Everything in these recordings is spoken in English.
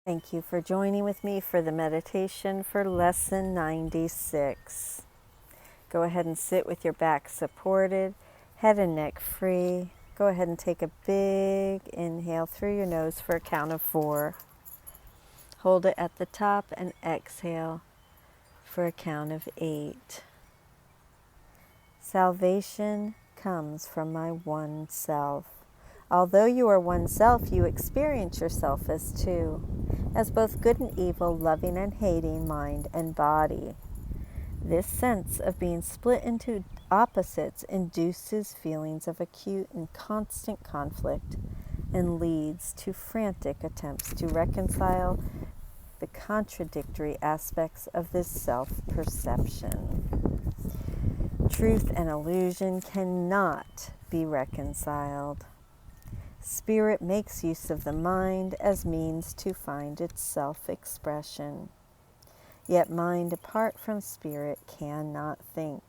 Thank you for joining with me for the meditation for lesson 96. Go ahead and sit with your back supported, head and neck free. Go ahead and take a big inhale through your nose for a count of 4. Hold it at the top and exhale for a count of 8. Salvation comes from my one self. Although you are one self, you experience yourself as two, as both good and evil, loving and hating, mind and body. This sense of being split into opposites induces feelings of acute and constant conflict and leads to frantic attempts to reconcile the contradictory aspects of this self-perception. Truth and illusion cannot be reconciled. Spirit makes use of the mind as means to find its self-expression. Yet mind apart from spirit cannot think.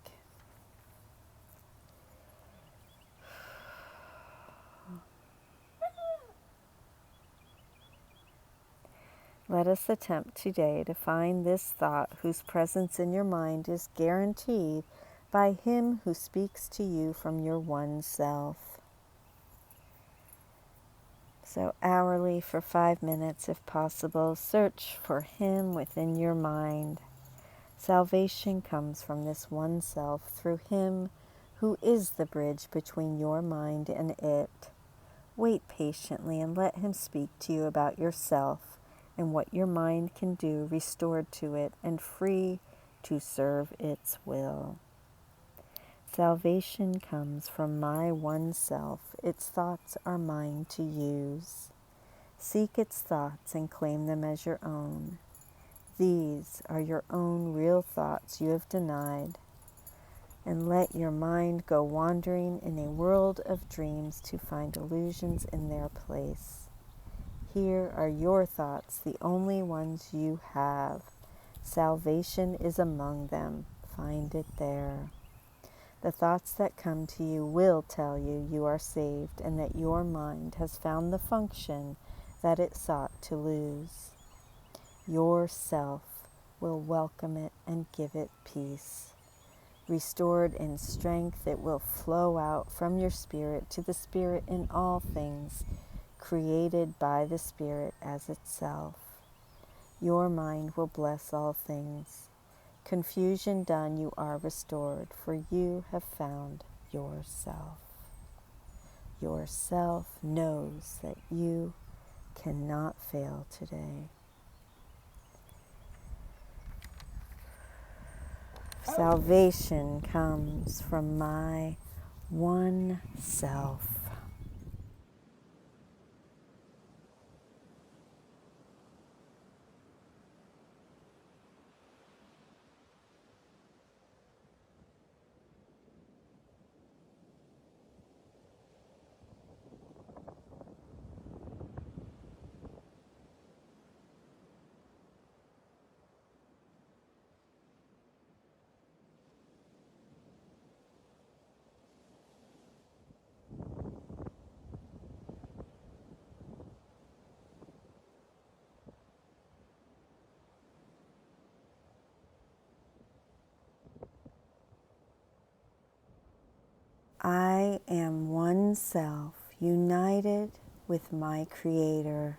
Let us attempt today to find this thought whose presence in your mind is guaranteed by Him who speaks to you from your one self. So hourly for 5 minutes if possible, search for Him within your mind. Salvation comes from this one self through Him who is the bridge between your mind and it. Wait patiently and let Him speak to you about yourself and what your mind can do restored to it and free to serve its will. Salvation comes from my one self. Its thoughts are mine to use. Seek its thoughts and claim them as your own. These are your own real thoughts you have denied. And let your mind go wandering in a world of dreams to find illusions in their place. Here are your thoughts, the only ones you have. Salvation is among them. Find it there. The thoughts that come to you will tell you you are saved and that your mind has found the function that it sought to lose. Your self will welcome it and give it peace. Restored in strength, it will flow out from your spirit to the Spirit in all things, created by the Spirit as itself. Your mind will bless all things. Confusion done, you are restored, for you have found yourself. Yourself knows that you cannot fail today. Salvation comes from my one self. I am one self, united with my Creator.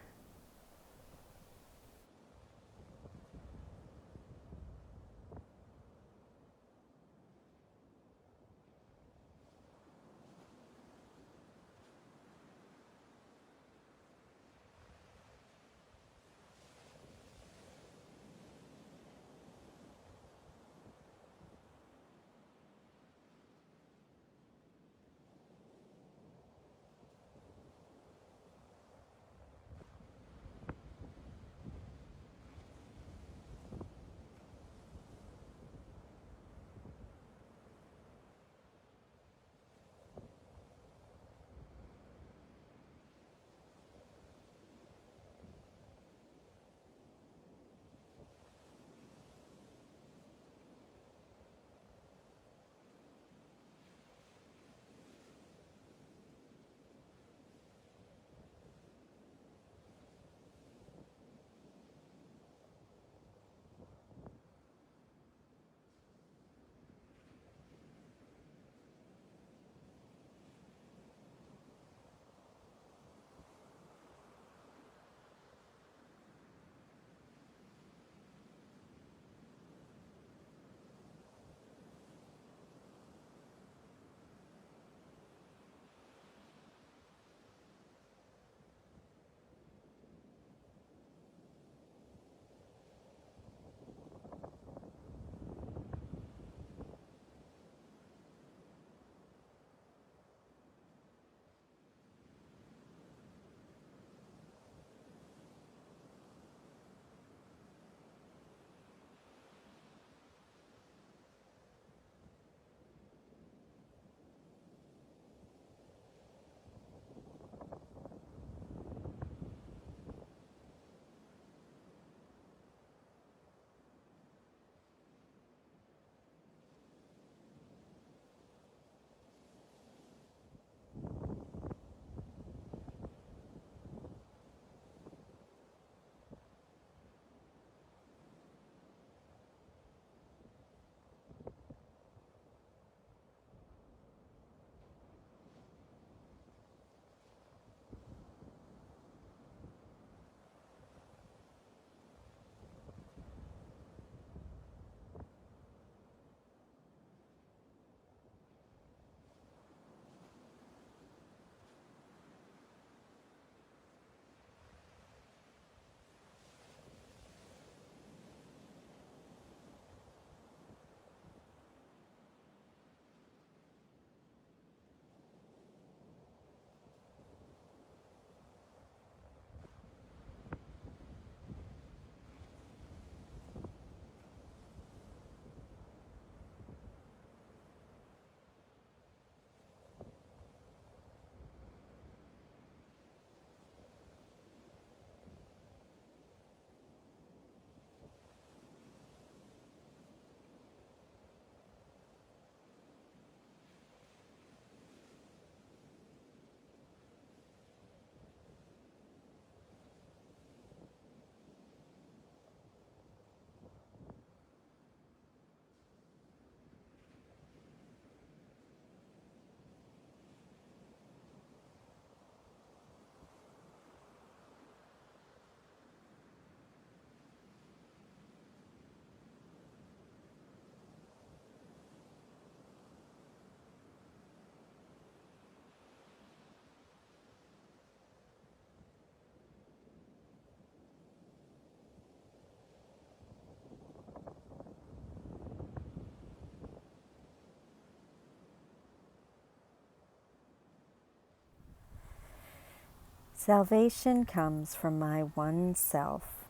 Salvation comes from my one self.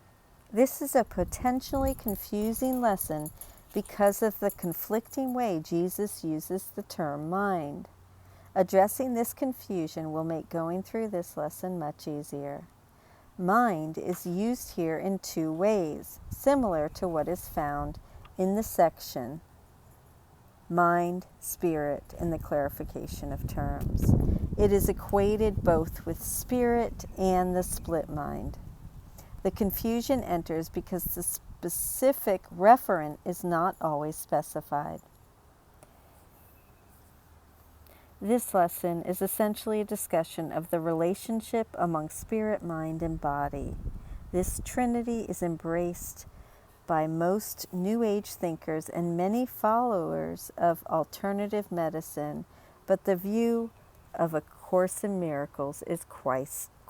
This is a potentially confusing lesson because of the conflicting way Jesus uses the term mind. Addressing this confusion will make going through this lesson much easier. Mind is used here in two ways, similar to what is found in the section mind, spirit, in the clarification of terms. It is equated both with spirit and the split mind. The confusion enters because the specific referent is not always specified. This lesson is essentially a discussion of the relationship among spirit, mind, and body. This trinity is embraced by most New Age thinkers and many followers of alternative medicine, but the view of A Course in Miracles is quite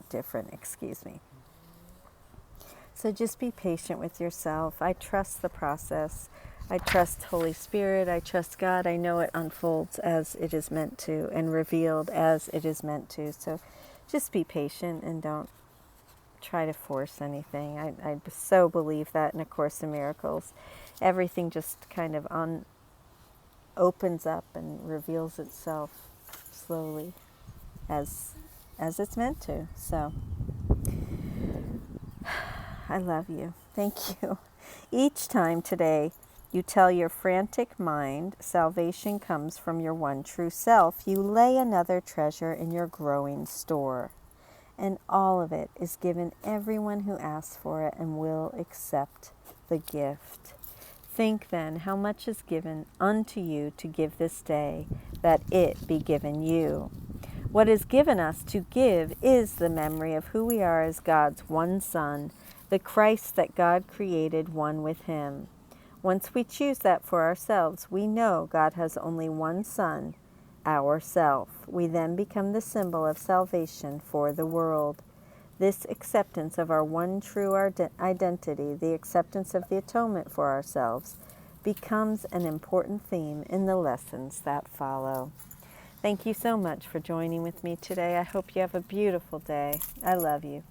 different. So just be patient with yourself. I trust the process. I trust Holy Spirit. I trust God. I know it unfolds as it is meant to and revealed as it is meant to. So just be patient and don't try to force anything. I so believe that in A Course in Miracles. Everything just kind of opens up and reveals itself slowly as it's meant to. So I love you. Thank you. Each time today you tell your frantic mind salvation comes from your one true self, you lay another treasure in your growing store. And all of it is given everyone who asks for it and will accept the gift. Think then how much is given unto you to give this day, that it be given you. What is given us to give is the memory of who we are as God's one Son, the Christ that God created one with Him. Once we choose that for ourselves, we know God has only one Son, ourself. We then become the symbol of salvation for the world. This acceptance of our one true identity, the acceptance of the atonement for ourselves, becomes an important theme in the lessons that follow. Thank you so much for joining with me today. I hope you have a beautiful day. I love you.